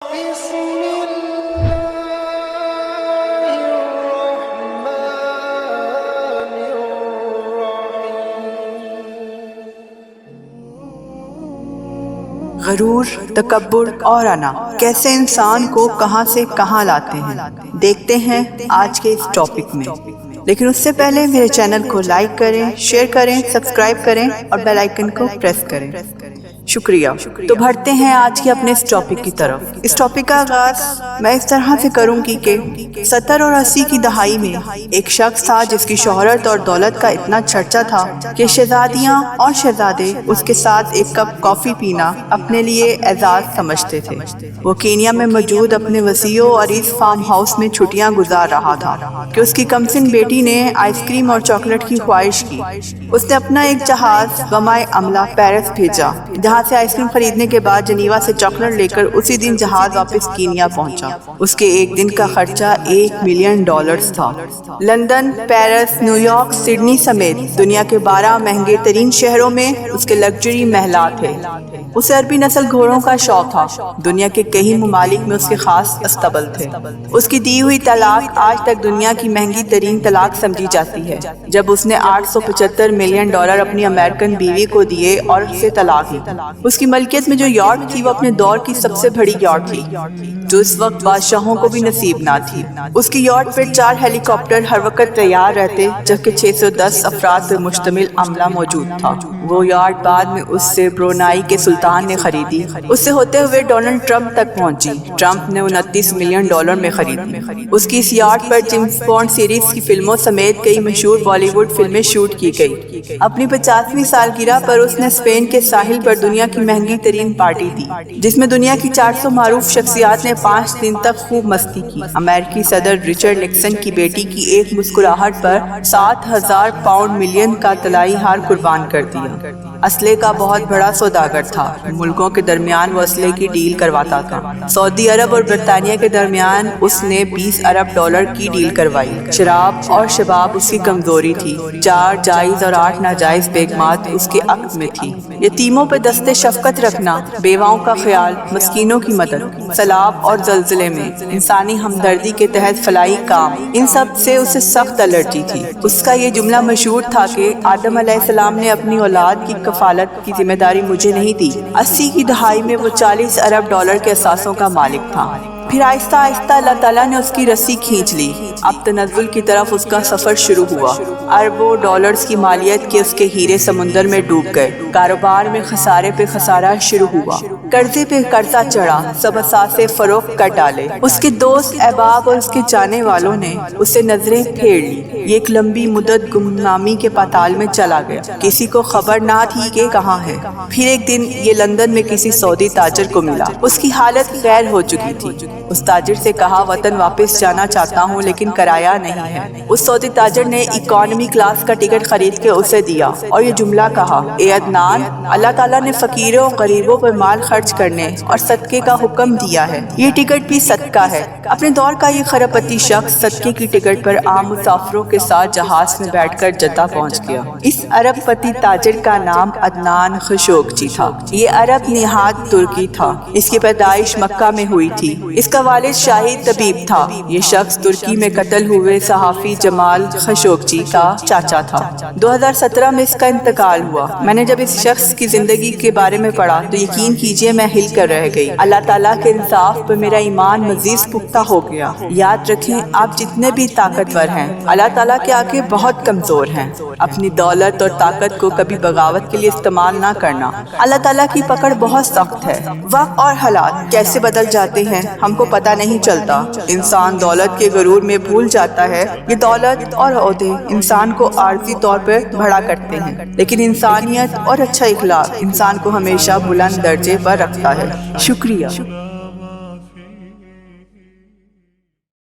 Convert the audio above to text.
بسم الله الرحمن الرحيم۔ غرور، تکبر اور انا کیسے انسان کو کہاں سے کہاں لاتے ہیں، دیکھتے ہیں آج کے اس ٹاپک میں۔ لیکن اس سے پہلے میرے چینل کو لائک کریں، شیئر کریں، سبسکرائب کریں اور بیل آئیکن کو پریس کریں۔ شکریہ۔ تو بڑھتے ہیں آج کے اپنے اس ٹاپک کی طرف۔ اس ٹاپک کا آغاز میں اس طرح سے کروں گی کہ 70 اور 80 کی دہائی میں ایک شخص تھا جس کی شہرت اور دولت کا اتنا چرچا تھا کہ شہزادیاں اور شہزادے اس کے ساتھ ایک کپ کافی پینا اپنے لیے اعزاز سمجھتے تھے۔ وہ کینیا میں موجود اپنے وسیع و عریض فارم ہاؤس میں چھٹیاں گزار رہا تھا کہ اس کی کمسن بیٹی نے آئس کریم اور چاکلیٹ کی خواہش کی۔ اس نے اپنا ایک جہاز بمائے عملہ پیرس بھیجا، جہاں سے آئس کریم خریدنے کے بعد جنیوا سے چاکلیٹ لے کر اسی دن جہاز واپس کینیا پہنچا۔ اس کے ایک دن کا خرچہ $1 ملین تھا۔ London, Paris, new York, Sydney سمیت دنیا کے 12 مہنگے ترین شہروں میں اس کے لگژری محلات تھے۔ اسے عربی نسل گھوڑوں کا شوق تھا۔ دنیا کے کئی ممالک میں اس کے خاص استبل تھے۔ اس کی دی ہوئی طلاق آج تک دنیا کی مہنگی ترین طلاق سمجھی جاتی ہے، جب اس نے $875 ملین اپنی امریکن بیوی کو دیے اور اسے طلاق دی۔ اس کی ملکیت میں جو یارٹ تھی وہ اپنے دور کی سب سے بڑی یارٹ تھی، جو اس وقت بادشاہوں کو بھی نصیب نہ تھی۔ اس کی یارٹ پر 4 ہیلی کاپٹر ہر وقت تیار رہتے، جبکہ 610 افراد پر مشتمل عملہ موجود تھا۔ وہ یارٹ بعد میں اس سے برونائی کے سلطان نے خریدی، اس سے ہوتے ہوئے ڈونلڈ ٹرمپ تک پہنچی۔ ٹرمپ نے $29 ملین میں خریدی۔ اس کی اس یارٹ پر جیمز بانڈ سیریز کی فلموں سمیت کئی مشہور بالی ووڈ فلمیں شوٹ کی گئی۔ اپنی 50ویں سالگرہ پر اس نے اسپین کے ساحل پر دنیا کی مہنگی ترین پارٹی دی، جس میں دنیا کی 400 معروف شخصیات نے 5 دن تک خوب مستی کی۔ امریکی صدر رچرڈ نکسن کی بیٹی کی ایک مسکراہٹ پر 7,000 پاؤنڈ ملین کا طلائی ہار قربان کر دیا۔ اسلحے کا بہت بڑا سوداگر تھا، ملکوں کے درمیان وہ اسلحے کی ڈیل کرواتا تھا۔ سعودی عرب اور برطانیہ کے درمیان اس نے $20 ارب کی ڈیل کروائی۔ شراب اور شباب اس کی کمزوری تھی۔ 4 جائز اور 8 ناجائز بیگمات اس کے عقد میں تھی۔ یتیموں پہ دستے شفقت رکھنا، بیواؤں کا خیال، مسکینوں کی مدد، سیلاب اور زلزلے میں انسانی ہمدردی کے تحت فلاحی کام، ان سب سے اسے سخت الرجی تھی۔ اس کا یہ جملہ مشہور تھا کہ آدم علیہ السلام نے اپنی اولاد کی کفالت کی ذمہ داری مجھے نہیں دی۔ 80 کی دہائی میں وہ $40 ارب کے اثاثوں کا مالک تھا۔ پھر آہستہ آہستہ اللہ تعالیٰ نے اس کی رسی کھینچ لی۔ اب تنزل کی طرف اس کا سفر شروع ہوا۔ اربوں ڈالرز کی مالیت کے اس کے ہیرے سمندر میں ڈوب گئے۔ کاروبار میں خسارے پہ خسارہ شروع ہوا، قرضے پہ قرضہ چڑھا، سب اثاثے فروخت کر ڈالے۔ اس کے دوست، احباب اور اس کے جانے والوں نے اسے نظریں پھیر لی۔ یہ ایک لمبی مدت گمنامی کے پاتال میں چلا گیا، کسی کو خبر نہ تھی کہ کہاں ہے۔ پھر ایک دن یہ لندن میں کسی سعودی تاجر کو ملا۔ اس کی حالت غیر ہو چکی تھی۔ اس تاجر سے کہا وطن واپس جانا چاہتا ہوں لیکن کرایہ نہیں ہے۔ اس سعودی تاجر نے اکانومی کلاس کا ٹکٹ خرید کے اسے دیا اور یہ جملہ کہا، اے عدنان، اللہ تعالیٰ نے فقیروں اور غریبوں پر مال خرچ کرنے اور صدقے کا حکم دیا ہے، یہ ٹکٹ بھی صدقہ ہے۔ اپنے دور کا یہ خرابتی شخص صدقے کی ٹکٹ پر عام مسافروں کے ساتھ جہاز میں بیٹھ کر جدہ پہنچ گیا۔ اس عرب پتی تاجر کا نام عدنان خشوگچی تھا۔ یہ عرب نہاد ترکی تھا۔ اس کی پیدائش مکہ میں ہوئی تھی۔ اس کا والد شاہی طبیب تھا۔ یہ شخص ترکی میں قتل ہوئے صحافی جمال خشوگچی کا چاچا تھا۔ 2017 میں اس کا انتقال ہوا۔ میں نے جب اس شخص کی زندگی کے بارے میں پڑھا تو یقین کیجئے میں ہل کر رہ گئی۔ اللہ تعالیٰ کے انصاف پر میرا ایمان مزید پختہ ہو گیا۔ یاد رکھیں، آپ جتنے بھی طاقتور ہیں، اللہ تعالیٰ کے آگے بہت کمزور ہیں۔ اپنی دولت اور طاقت کو کبھی بغاوت کے لیے استعمال نہ کرنا۔ اللہ تعالیٰ کی پکڑ بہت سخت ہے۔ وقت اور حالات کیسے بدل جاتے ہیں ہم کو پتہ نہیں چلتا۔ انسان دولت کے غرور میں بھول جاتا ہے یہ دولت اور عہدے انسان کو عارضی طور پر بڑا کرتے ہیں، لیکن انسانیت اور اچھا اخلاق انسان کو ہمیشہ بلند درجے پر رکھتا ہے۔ شکریہ۔